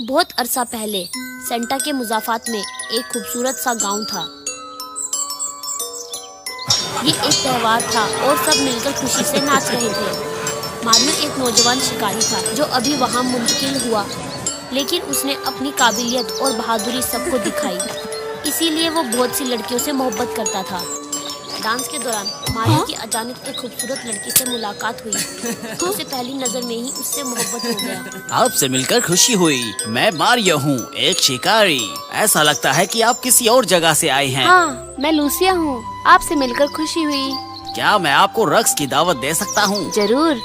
बहुत अरसा पहले सेंटा के मुज़ाफ़ात में एक खूबसूरत सा गांव था। ये एक त्योहार था और सब मिलकर खुशी से नाच रहे थे। मारियो एक नौजवान शिकारी था जो अभी वहाँ मुंतकिल हुआ, लेकिन उसने अपनी काबिलियत और बहादुरी सबको दिखाई। इसीलिए वो बहुत सी लड़कियों से मोहब्बत करता था। डांस के दौरान मारियो की अचानक एक खूबसूरत लड़की से मुलाकात हुई। उसे पहली नजर में ही उससे मोहब्बत हो गया। आपसे मिलकर खुशी हुई। मैं मारियो हूँ, एक शिकारी। ऐसा लगता है कि आप किसी और जगह से आए हैं। हाँ, मैं लूसिया हूँ। आपसे मिलकर खुशी हुई। क्या मैं आपको रक्स की दावत दे सकता हूँ? जरूर।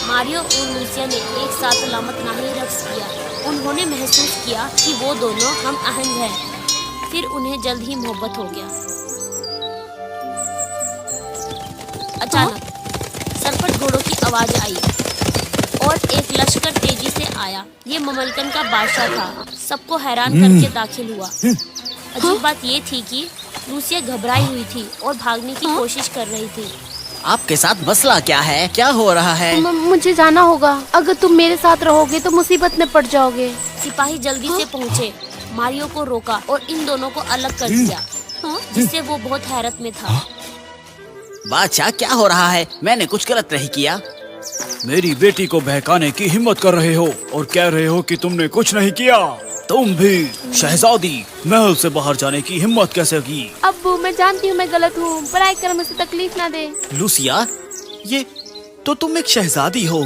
मारियो और लूसिया ने एक साथ लामत नाही रक्स किया। उन्होंने महसूस किया कि वो दोनों हम आहंग हैं। फिर उन्हें जल्द ही मोहब्बत हो गया। अचानक सरपट घोड़ों की आवाज आई और एक लश्कर तेजी से आया। ये ममलकन का बादशाह था। सबको हैरान करके दाखिल हुआ। अजीब बात ये थी कि लूसिया घबराई हुई थी और भागने की कोशिश कर रही थी। आपके साथ मसला क्या है? क्या हो रहा है? मुझे जाना होगा। अगर तुम मेरे साथ रहोगे तो मुसीबत में पड़ जाओगे। सिपाही जल्दी से पहुँचे, मारियो को रोका और इन दोनों को अलग कर दिया, जिससे वो बहुत हैरत में था। बादशाह, क्या हो रहा है? मैंने कुछ गलत नहीं किया। मेरी बेटी को बहकाने की हिम्मत कर रहे हो और कह रहे हो कि तुमने कुछ नहीं किया। तुम भी शहजादी, महल से बाहर जाने की हिम्मत कैसे की? अब्बू, मैं जानती हूँ मैं गलत हूँ। बराए करम मुझे तकलीफ ना दे। लूसिया, ये तो तुम एक शहजादी हो।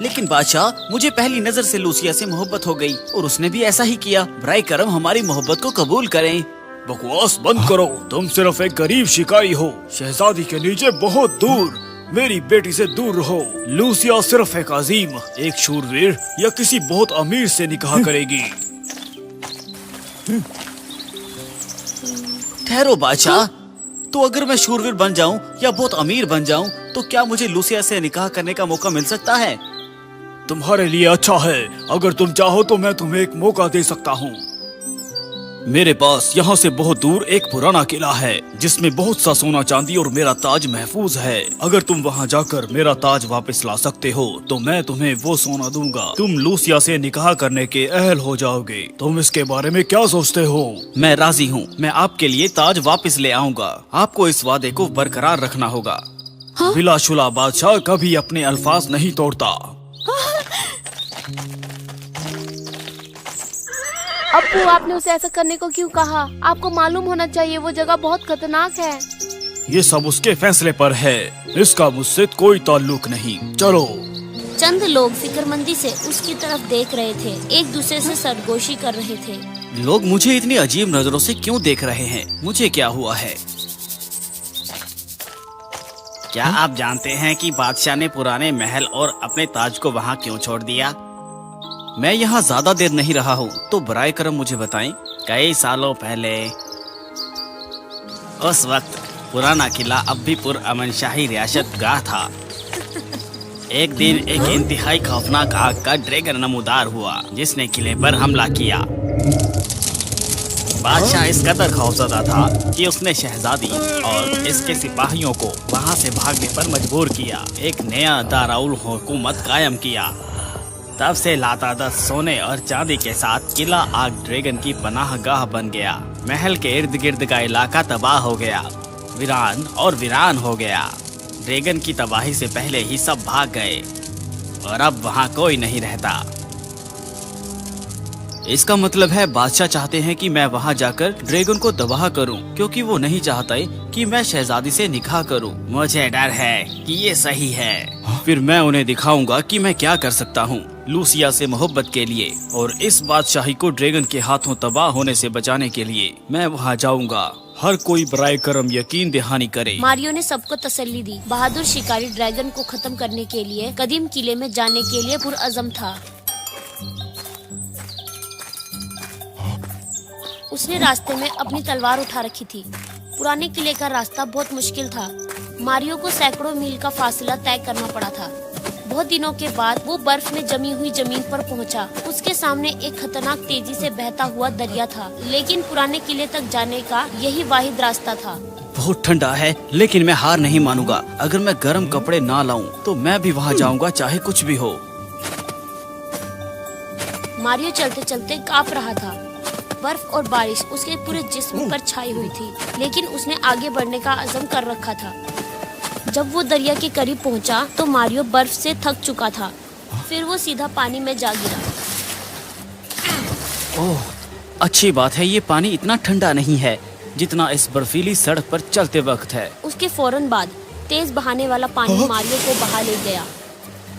लेकिन बादशाह, मुझे पहली नजर से लूसिया से मोहब्बत हो गई और उसने भी ऐसा ही किया। बराए करम हमारी मोहब्बत को कबूल करें। बकवास बंद करो। तुम सिर्फ एक गरीब शिकारी हो। शहजादी के नीचे बहुत दूर। मेरी बेटी से दूर रहो। लूसिया सिर्फ एक अजीम, एक शूरवीर या किसी बहुत अमीर से निकाह करेगी। ठहरो बादशाह, तो अगर मैं शूरवीर बन जाऊं या बहुत अमीर बन जाऊं तो क्या मुझे लूसिया से निकाह करने का मौका मिल सकता है? तुम्हारे लिए अच्छा है। अगर तुम चाहो तो मैं तुम्हें एक मौका दे सकता हूँ। मेरे पास यहाँ से बहुत दूर एक पुराना किला है जिसमें बहुत सा सोना चांदी और मेरा ताज महफूज है। अगर तुम वहाँ जाकर मेरा ताज वापस ला सकते हो तो मैं तुम्हें वो सोना दूंगा। तुम लूसिया से निकाह करने के अहल हो जाओगे। तुम इसके बारे में क्या सोचते हो? मैं राजी हूँ। मैं आपके लिए ताज वापस ले आऊंगा। आपको इस वादे को बरकरार रखना होगा। बिलाशुला बादशाह कभी अपने अल्फाज नहीं तोड़ता। अब्बू, आपने उसे ऐसा करने को क्यों कहा? आपको मालूम होना चाहिए वो जगह बहुत खतरनाक है। ये सब उसके फैसले पर है। इसका मुझसे कोई ताल्लुक नहीं। चलो। चंद लोग फिक्रमंदी से उसकी तरफ देख रहे थे, एक दूसरे से सरगोशी कर रहे थे। लोग मुझे इतनी अजीब नजरों से क्यों देख रहे हैं? मुझे क्या हुआ है? क्या आप जानते हैं कि बादशाह ने पुराने महल और अपने ताज को वहाँ क्यों छोड़ दिया? मैं यहाँ ज्यादा देर नहीं रहा हूँ, तो बराए करम मुझे बताएं। कई सालों पहले उस वक्त पुराना किला अब भी पुरअमन शाही रियासत गाह था। एक दिन एक इंतहाई खौफनाक आग का ड्रैगन नमूदार हुआ जिसने किले पर हमला किया। बादशाह इस कदर खौफजदा था कि उसने शहजादी और इसके सिपाहियों को वहाँ से भागने पर मजबूर किया। एक नया दारुल हुकूमत कायम किया। तब से लातादाद सोने और चांदी के साथ किला आग ड्रैगन की पनाहगाह बन गया। महल के इर्द गिर्द का इलाका तबाह हो गया, वीरान हो गया। ड्रैगन की तबाही से पहले ही सब भाग गए और अब वहाँ कोई नहीं रहता। इसका मतलब है बादशाह चाहते हैं कि मैं वहाँ जाकर ड्रैगन को तबाह करूं, क्योंकि वो नहीं चाहता कि मैं शहजादी से निकाह करूं। मुझे डर है कि ये सही है। फिर मैं उन्हें दिखाऊंगा कि मैं क्या कर सकता हूँ लूसिया से मोहब्बत के लिए, और इस बादशाही को ड्रैगन के हाथों तबाह होने से बचाने के लिए मैं वहाँ जाऊंगा। हर कोई बराए करम यकीन दहानी करे। मारियो ने सबको तसल्ली दी। बहादुर शिकारी ड्रैगन को खत्म करने के लिए कदीम किले में जाने के लिए पुरअज़म था। उसने रास्ते में अपनी तलवार उठा रखी थी। पुराने किले का रास्ता बहुत मुश्किल था। मारियो को सैकड़ों मील का फासला तय करना पड़ा था। बहुत दिनों के बाद वो बर्फ में जमी हुई जमीन पर पहुंचा। उसके सामने एक खतरनाक तेजी से बहता हुआ दरिया था, लेकिन पुराने किले तक जाने का यही वाहिद रास्ता था। बहुत ठंडा है, लेकिन मैं हार नहीं मानूंगा। अगर मैं गर्म कपड़े ना लाऊं तो मैं भी वहाँ जाऊंगा, चाहे कुछ भी हो। मारियो चलते चलते कांप रहा था। बर्फ और बारिश उसके पूरे जिस्म पर छाई हुई थी, लेकिन उसने आगे बढ़ने का अज़म कर रखा था। जब वो दरिया के करीब पहुंचा तो मारियो बर्फ से थक चुका था। फिर वो सीधा पानी में जा गिरा। ओह, अच्छी बात है, ये पानी इतना ठंडा नहीं है जितना इस बर्फीली सड़क पर चलते वक्त है। उसके फौरन बाद तेज बहाने वाला पानी मारियो को बहा ले गया।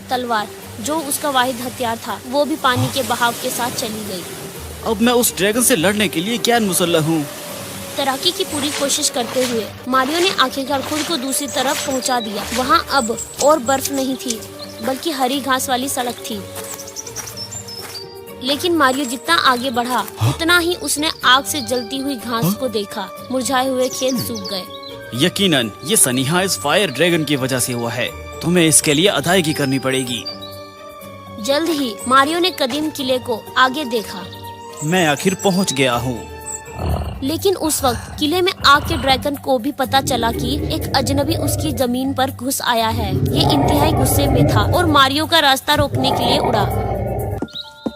तलवार, जो उसका वाहिद हथियार था, वो भी पानी के बहाव के साथ चली गई। अब मैं उस ड्रैगन से लड़ने के लिए क्या मुसल्लह हूँ। तैराकी की पूरी कोशिश करते हुए मारियो ने आखिरकार खुद को दूसरी तरफ पहुंचा दिया। वहां अब और बर्फ नहीं थी, बल्कि हरी घास वाली सड़क थी। लेकिन मारियो जितना आगे बढ़ा, उतना ही उसने आग से जलती हुई घास को देखा। मुरझाए हुए खेत सूख गए। यकीनन ये सनीहा इस फायर ड्रैगन की वजह से हुआ है। तुम्हें इसके लिए अदायगी करनी पड़ेगी। जल्द ही मारियो ने कदीम किले को आगे देखा। मैं आखिर पहुंच गया हूँ। लेकिन उस वक्त किले में आग के ड्रैगन को भी पता चला कि एक अजनबी उसकी जमीन पर घुस आया है। ये इंतहाई गुस्से में था और मारियो का रास्ता रोकने के लिए उड़ा।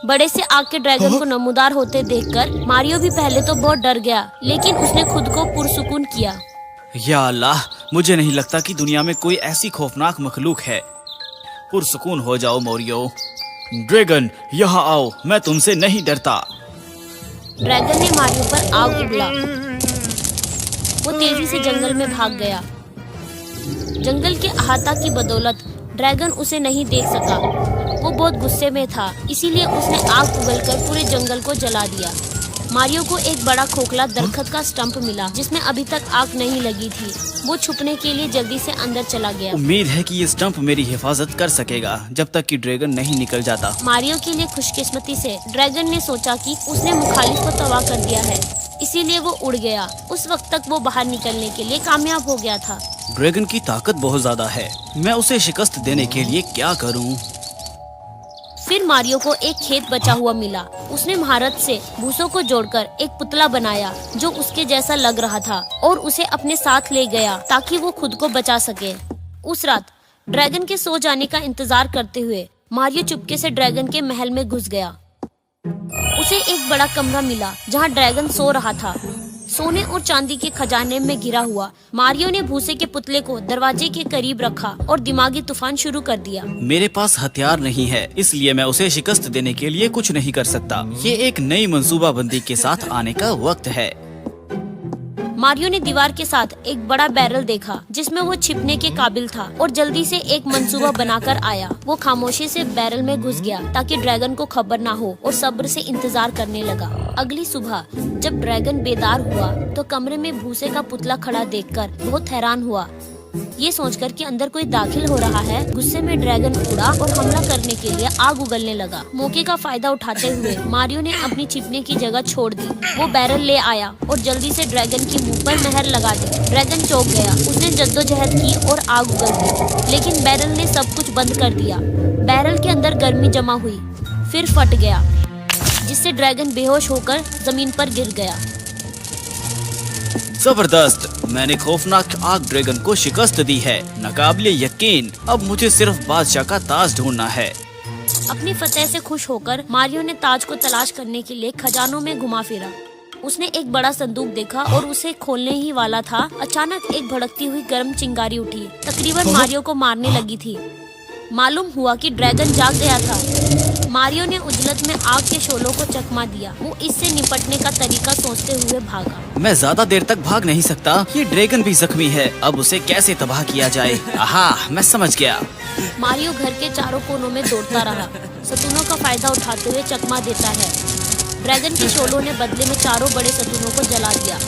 बड़े से आग के ड्रैगन को नमूदार होते देखकर मारियो भी पहले तो बहुत डर गया, लेकिन उसने खुद को पुरसुकून किया। या अल्लाह, मुझे नहीं लगता कि दुनिया में कोई ऐसी खौफनाक मखलूक है। पुरसुकून हो जाओ मोरियो। ड्रैगन, यहाँ आओ, मैं तुमसे नहीं डरता। ड्रैगन ने मारियो पर आग उगला। वो तेजी से जंगल में भाग गया। जंगल के अहाता की बदौलत ड्रैगन उसे नहीं देख सका। वो बहुत गुस्से में था, इसीलिए उसने आग उगलकर पूरे जंगल को जला दिया। मारियो को एक बड़ा खोखला दरख्त का स्टंप मिला, जिसमें अभी तक आग नहीं लगी थी। वो छुपने के लिए जल्दी से अंदर चला गया। उम्मीद है कि ये स्टंप मेरी हिफाजत कर सकेगा जब तक कि ड्रैगन नहीं निकल जाता। मारियो के लिए खुशकिस्मती से ड्रैगन ने सोचा कि उसने मुखालिफ को तबाह कर दिया है, इसीलिए वो उड़ गया। उस वक्त तक वो बाहर निकलने के लिए कामयाब हो गया था। ड्रैगन की ताकत बहुत ज्यादा है। मैं उसे शिकस्त देने के लिए क्या करूं? फिर मारियो को एक खेत बचा हुआ मिला। उसने महारत से भूसों को जोड़कर एक पुतला बनाया जो उसके जैसा लग रहा था, और उसे अपने साथ ले गया ताकि वो खुद को बचा सके। उस रात ड्रैगन के सो जाने का इंतजार करते हुए मारियो चुपके से ड्रैगन के महल में घुस गया। उसे एक बड़ा कमरा मिला जहाँ ड्रैगन सो रहा था, सोने और चांदी के खजाने में घिरा हुआ। मारियो ने भूसे के पुतले को दरवाजे के करीब रखा और दिमागी तूफान शुरू कर दिया। मेरे पास हथियार नहीं है, इसलिए मैं उसे शिकस्त देने के लिए कुछ नहीं कर सकता। ये एक नई मंसूबाबंदी के साथ आने का वक्त है। मारियो ने दीवार के साथ एक बड़ा बैरल देखा जिसमें वो छिपने के काबिल था, और जल्दी से एक मंसूबा बनाकर आया। वो खामोशी से बैरल में घुस गया ताकि ड्रैगन को खबर ना हो, और सब्र से इंतजार करने लगा। अगली सुबह जब ड्रैगन बेदार हुआ तो कमरे में भूसे का पुतला खड़ा देखकर बहुत हैरान हुआ। ये सोचकर कि अंदर कोई दाखिल हो रहा है, गुस्से में ड्रैगन उड़ा और हमला करने के लिए आग उगलने लगा। मौके का फायदा उठाते हुए मारियो ने अपनी छिपने की जगह छोड़ दी। वो बैरल ले आया और जल्दी से ड्रैगन के मुंह पर मेहर लगा दी। ड्रैगन चौंक गया। उसने जद्दोजहद की और आग उगल दी, लेकिन बैरल ने सब कुछ बंद कर दिया। बैरल के अंदर गर्मी जमा हुई, फिर फट गया, जिससे ड्रैगन बेहोश होकर जमीन पर गिर गया। जबरदस्त, मैंने खौफनाक आग ड्रैगन को शिकस्त दी है, नाकाबिले यकीन। अब मुझे सिर्फ बादशाह का ताज ढूंढना है। अपनी फतेह से खुश होकर मारियो ने ताज को तलाश करने के लिए खजानों में घुमा फिरा। उसने एक बड़ा संदूक देखा और उसे खोलने ही वाला था, अचानक एक भड़कती हुई गर्म चिंगारी उठी, तकरीबन मारियो को मारने लगी थी। मालूम हुआ कि ड्रैगन जाग गया था। मारियो ने उजलत में आग के शोलों को चकमा दिया। वो इससे निपटने का तरीका सोचते हुए भागा। मैं ज्यादा देर तक भाग नहीं सकता, ये ड्रैगन भी जख्मी है। अब उसे कैसे तबाह किया जाए? आहा, मैं समझ गया। मारियो घर के चारों कोनों में दौड़ता रहा, सतूनों का फायदा उठाते हुए चकमा देता है। ड्रैगन के शोलों ने बदले में चारों बड़े सतूनों को जला दिया,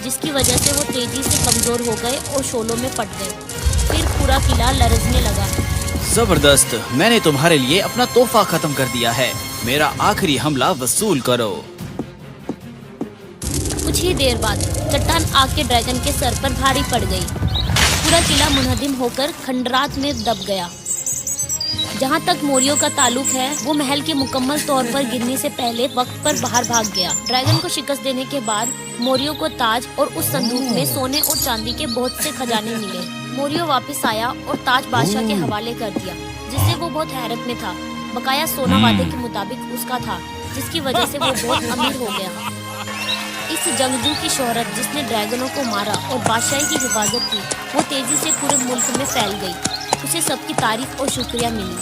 जिसकी वजह से वो तेजी से कमजोर हो गए और शोलों में फट गए। फिर पूरा किला लरजने लगा। जबरदस्त, मैंने तुम्हारे लिए अपना तोहफा खत्म कर दिया है। मेरा आखिरी हमला वसूल करो। कुछ ही देर बाद चट्टान आग के ड्रैगन के सर पर भारी पड़ गई। पूरा किला मुनहदिम होकर खंडरात में दब गया। जहाँ तक मोरियो का ताल्लुक है, वो महल के मुकम्मल तौर पर गिरने से पहले वक्त पर बाहर भाग गया। ड्रैगन को शिकस्त देने के बाद मोरियो को ताज और उस संदूक में सोने और चांदी के बहुत से खजाने मिले। मोरियो वापस आया और ताज बादशाह के हवाले कर दिया, जिससे वो बहुत हैरत में था। बकाया सोना वादे के मुताबिक उसका था, जिसकी वजह से वो बहुत अमीर हो गया। इस जंगजू की शोहरत, जिसने ड्रैगनों को मारा और बादशाही की हिफाजत की, वो तेजी से पूरे मुल्क में फैल गई। उसे सबकी तारीफ और शुक्रिया मिली।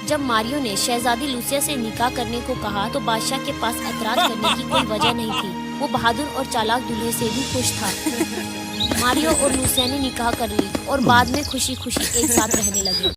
जब मारियो ने शहजादी लूसिया से निकाह करने को कहा तो बादशाह के पास एतराज करने की कोई वजह नहीं थी। वो बहादुर और चालाक दूल्हे से भी खुश था। मारियो और लूसिया ने निकाह कर ली और बाद में खुशी खुशी एक साथ रहने लगे।